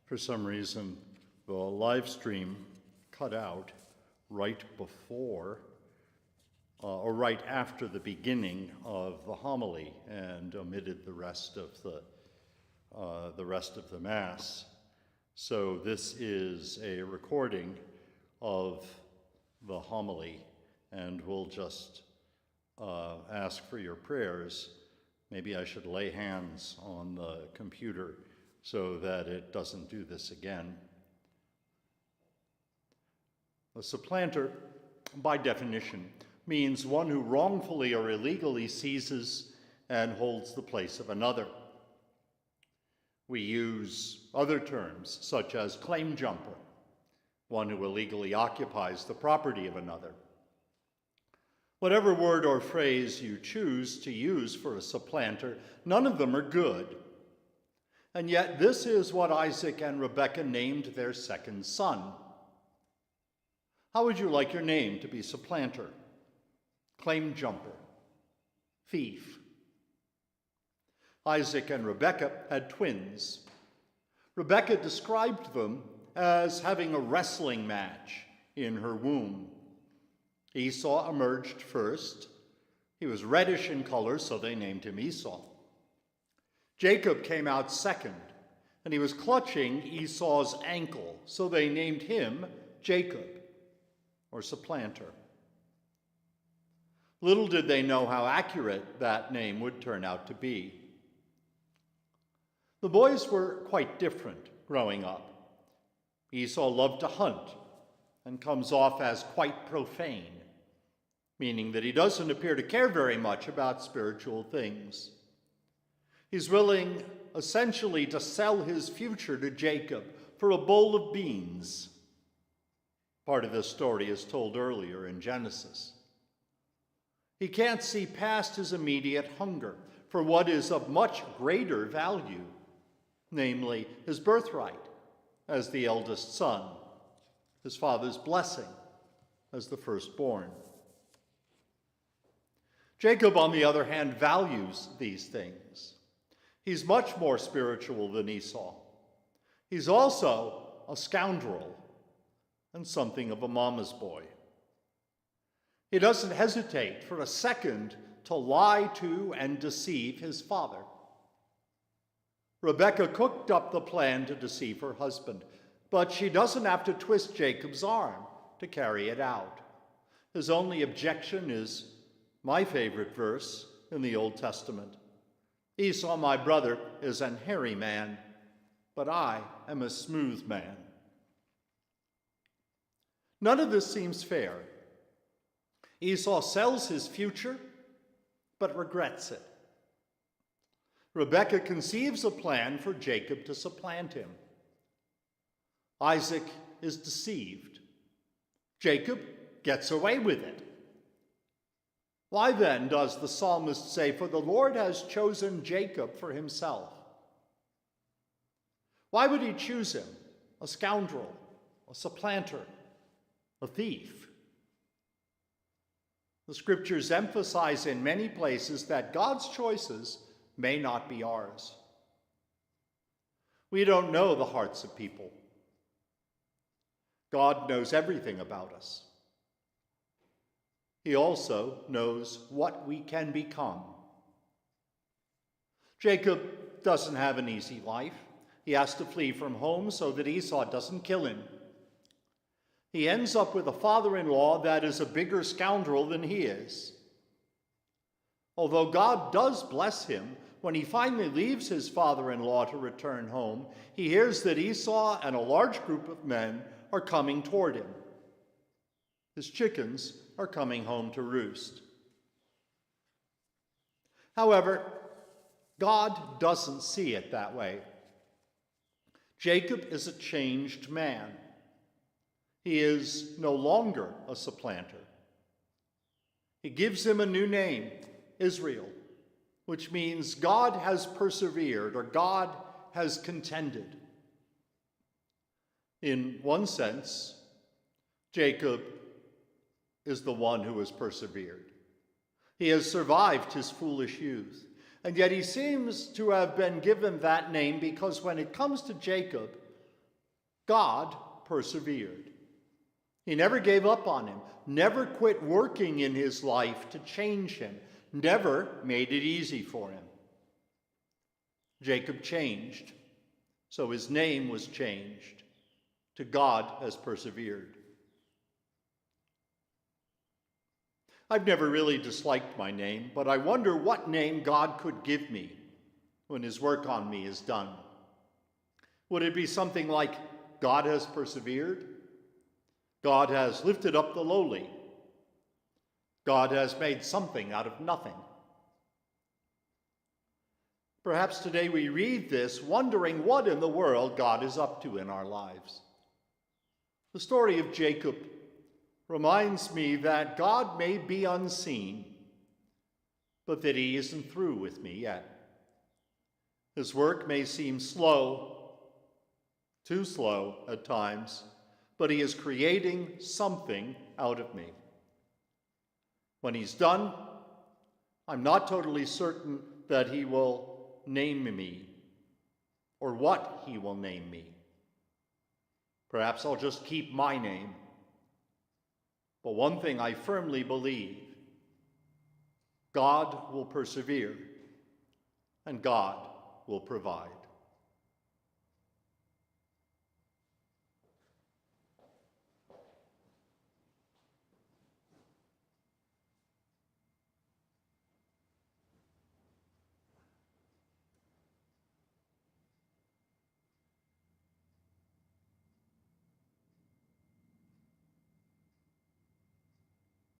For some reason, the live stream cut out right before or right after the beginning of the homily and omitted the rest of the Mass. So this is a recording of the homily, and we'll just ask for your prayers. Maybe I should lay hands on the computer so that it doesn't do this again. A supplanter, by definition, means one who wrongfully or illegally seizes and holds the place of another. We use other terms, such as claim jumper, one who illegally occupies the property of another. Whatever word or phrase you choose to use for a supplanter, none of them are good. And yet this is what Isaac and Rebekah named their second son. How would you like your name to be supplanter, claim jumper, thief? Isaac and Rebekah had twins. Rebekah described them as having a wrestling match in her womb. Esau emerged first. He was reddish in color, so they named him Esau. Jacob came out second, and he was clutching Esau's ankle, so they named him Jacob, or supplanter. Little did they know how accurate that name would turn out to be. The boys were quite different growing up. Esau loved to hunt and comes off as quite profane, meaning that he doesn't appear to care very much about spiritual things. He's willing, essentially, to sell his future to Jacob for a bowl of beans. Part of this story is told earlier in Genesis. He can't see past his immediate hunger for what is of much greater value, namely his birthright as the eldest son, his father's blessing as the firstborn. Jacob, on the other hand, values these things. He's much more spiritual than Esau. He's also a scoundrel and something of a mama's boy. He doesn't hesitate for a second to lie to and deceive his father. Rebekah cooked up the plan to deceive her husband, but she doesn't have to twist Jacob's arm to carry it out. His only objection is my favorite verse in the Old Testament. Esau, my brother, is an hairy man, but I am a smooth man. None of this seems fair. Esau sells his future, but regrets it. Rebekah conceives a plan for Jacob to supplant him. Isaac is deceived. Jacob gets away with it. Why then does the psalmist say, "For the Lord has chosen Jacob for himself"? Why would he choose him, a scoundrel, a supplanter, a thief? The scriptures emphasize in many places that God's choices may not be ours. We don't know the hearts of people. God knows everything about us. He also knows what we can become. Jacob doesn't have an easy life. He has to flee from home so that Esau doesn't kill him. He ends up with a father-in-law that is a bigger scoundrel than he is. Although God does bless him, when he finally leaves his father-in-law to return home, he hears that Esau and a large group of men are coming toward him. His chickens are coming home to roost. However, God doesn't see it that way. Jacob is a changed man. He is no longer a supplanter. He gives him a new name, Israel, which means God has persevered, or God has contended. In one sense, Jacob is the one who has persevered. He has survived his foolish youth, and yet he seems to have been given that name because when it comes to Jacob, God persevered. He never gave up on him, never quit working in his life to change him, never made it easy for him. Jacob changed, so his name was changed to God has persevered. I've never really disliked my name, but I wonder what name God could give me when his work on me is done. Would it be something like God has persevered? God has lifted up the lowly. God has made something out of nothing. Perhaps today we read this wondering what in the world God is up to in our lives. The story of Jacob reminds me that God may be unseen, but that he isn't through with me yet. His work may seem slow, too slow at times, but he is creating something out of me. When he's done, I'm not totally certain that he will name me or what he will name me. Perhaps I'll just keep my name. But one thing I firmly believe, God will persevere and God will provide.